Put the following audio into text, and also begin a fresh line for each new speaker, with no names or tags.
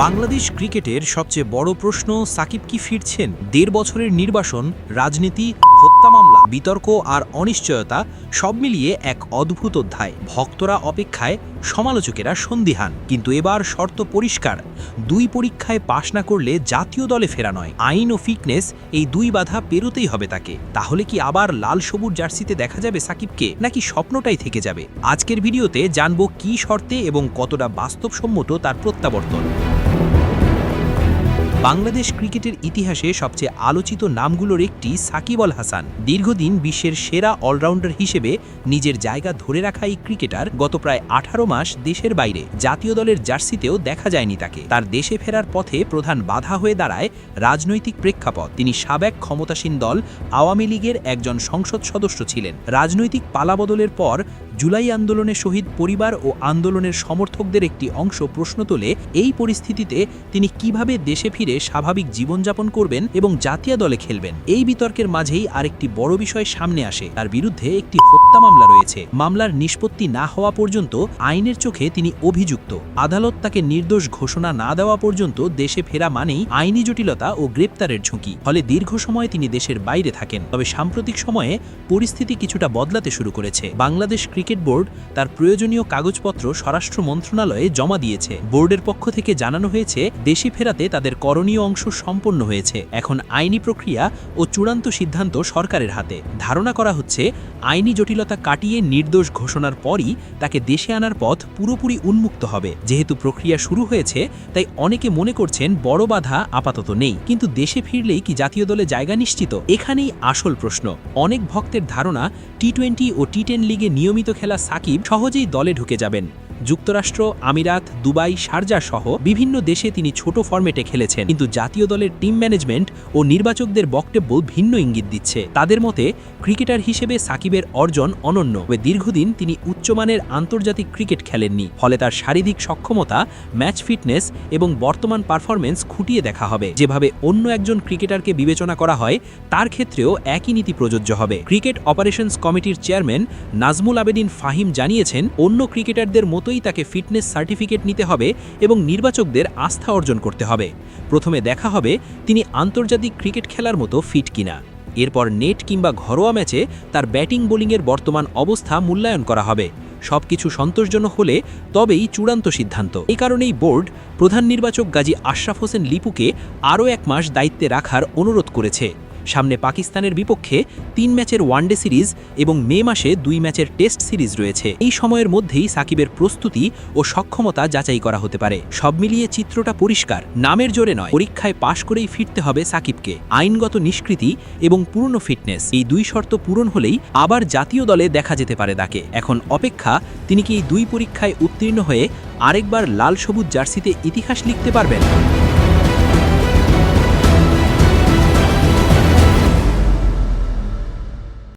বাংলাদেশ ক্রিকেটের সবচেয়ে বড় প্রশ্ন, সাকিব কি ফিরছেন? ১.৫ বছরের নির্বাসন, রাজনীতি, হত্যা মামলা, বিতর্ক আর অনিশ্চয়তা সব মিলিয়ে এক অদ্ভুত অধ্যায়। ভক্তরা অপেক্ষায়, সমালোচকেরা সন্দিহান। কিন্তু এবার শর্ত পরিষ্কার, ২ পরীক্ষায় পাশ না করলে জাতীয় দলে ফেরা নয়। আইন ও ফিটনেস, এই ২ বাধা পেরোতেই হবে তাকে। তাহলে কি আবার লাল সবুজ জার্সিতে দেখা যাবে সাকিবকে, নাকি স্বপ্নটাই থেকে যাবে? আজকের ভিডিওতে জানবো কি শর্তে এবং কতটা বাস্তবসম্মত তার প্রত্যাবর্তন। বাংলাদেশ ক্রিকেটের ইতিহাসে সবচেয়ে আলোচিত নামগুলোর একটি সাকিব আল হাসান। দীর্ঘদিন বিশ্বের সেরা অলরাউন্ডার হিসেবে নিজের জায়গা ধরে রাখা এই ক্রিকেটার গত প্রায় ১৮ মাস দেশের বাইরে, জাতীয় দলের জার্সিতেও দেখা যায়নি তাকে। তার দেশে ফেরার পথে প্রধান বাধা হয়ে দাঁড়ায় রাজনৈতিক প্রেক্ষাপট। তিনি সাবেক ক্ষমতাসীন দল আওয়ামী লীগের একজন সংসদ সদস্য ছিলেন। রাজনৈতিক পালাবদলের পর জুলাই আন্দোলনে শহীদ পরিবার ও আন্দোলনের সমর্থকদের একটি অংশ প্রশ্ন তোলে, এই পরিস্থিতিতে তিনি কিভাবে দেশে ফিরে স্বাভাবিক জীবনযাপন করবেন এবং জাতীয় দলে খেলবেন। এই বিতর্কের মাঝেই আরেকটি বড় বিষয় সামনে আসে, তার বিরুদ্ধে একটি হত্যা মামলা রয়েছে। মামলার নিষ্পত্তি না হওয়া পর্যন্ত আইনের চোখে তিনি অভিযুক্ত। আদালত তাকে নির্দোষ ঘোষণা না দেওয়া পর্যন্ত দেশে ফেরা মানেই আইনি জটিলতা ও গ্রেপ্তারের ঝুঁকি। ফলে দীর্ঘ সময় তিনি দেশের বাইরে থাকেন। তবে সাম্প্রতিক সময়ে পরিস্থিতি কিছুটা বদলাতে শুরু করেছে। বাংলাদেশ ক্রিকেট বোর্ড তার প্রয়োজনীয় কাগজপত্র স্বরাষ্ট্র মন্ত্রণালয়ে জমা দিয়েছে। বোর্ডের পক্ষ থেকে জানানো হয়েছে, দেশে ফেরাতে তাদের করণীয় অংশ সম্পন্ন হয়েছে। এখন আইনি প্রক্রিয়া ও চূড়ান্ত সিদ্ধান্ত সরকারের হাতে। ধারণা করা হচ্ছে, আইনি জটিলতা কাটিয়ে নির্দোষ ঘোষণার পরই তাকে দেশে আনার পথ পুরোপুরি উন্মুক্ত হবে। যেহেতু প্রক্রিয়া শুরু হয়েছে, তাই অনেকে মনে করছেন বড় বাধা আপাতত নেই। কিন্তু দেশে ফিরলেই কি জাতীয় দলে জায়গা নিশ্চিত? এখানেই আসল প্রশ্ন। অনেক ভক্তের ধারণা, টি-20 ও টি10 লিগে নিয়মিত খেলা সাকিব সহজেই দলে ঢুকে যাবেন। যুক্তরাষ্ট্র, আমিরাত, দুবাই, শারজা সহ বিভিন্ন দেশে তিনি ছোট ফরম্যাটে খেলেছেন। কিন্তু জাতীয় দলের টিম ম্যানেজমেন্ট ও নির্বাচকদের বক্তব্য ভিন্ন ইঙ্গিত দিচ্ছে। তাদের মতে, ক্রিকেটার হিসেবে সাকিবের অর্জন অনন্য। দীর্ঘদিন তিনি উচ্চমানের আন্তর্জাতিক ক্রিকেট খেলেননি। ফলে তার শারীরিক সক্ষমতা, ম্যাচ ফিটনেস এবং বর্তমান পারফরমেন্স খুঁটিয়ে দেখা হবে। যেভাবে অন্য একজন ক্রিকেটারকে বিবেচনা করা হয়, তার ক্ষেত্রেও একই নীতি প্রযোজ্য হবে। ক্রিকেট অপারেশনস কমিটির চেয়ারম্যান নাজমুল আবেদিন ফাহিম জানিয়েছেন, অন্য ক্রিকেটারদের মতোই তাকে ফিটনেস সার্টিফিকেট নিতে হবে এবং নির্বাচকদের আস্থা অর্জন করতে হবে। প্রথমে দেখা হবে তিনি আন্তর্জাতিক ক্রিকেট খেলার মতো ফিট কিনা। এরপর নেট কিংবা ঘরোয়া ম্যাচে তার ব্যাটিং বোলিংয়ের বর্তমান অবস্থা মূল্যায়ন করা হবে। সবকিছু সন্তোষজনক হলে তবেই চূড়ান্ত সিদ্ধান্ত। এই কারণেই বোর্ড প্রধান নির্বাচক গাজী আশরাফ হোসেন লিপুকে আরও 1 মাস দায়িত্বে রাখার অনুরোধ করেছে। সামনে পাকিস্তানের বিপক্ষে 3 ম্যাচের ওয়ানডে সিরিজ এবং মে মাসে 2 ম্যাচের টেস্ট সিরিজ রয়েছে। এই সময়ের মধ্যেই সাকিবের প্রস্তুতি ও সক্ষমতা যাচাই করা হতে পারে। সব মিলিয়ে চিত্রটা পরিষ্কার, নামের জোরে নয়, পরীক্ষায় পাশ করেই ফিরতে হবে সাকিবকে। আইনগত নিষ্কৃতি এবং পূর্ণ ফিটনেস, এই 2 শর্ত পূরণ হলেই আবার জাতীয় দলে দেখা যেতে পারে তাকে। এখন অপেক্ষা, তিনি কি এই 2 পরীক্ষায় উত্তীর্ণ হয়ে আরেকবার লাল সবুজ জার্সিতে ইতিহাস লিখতে পারবেন।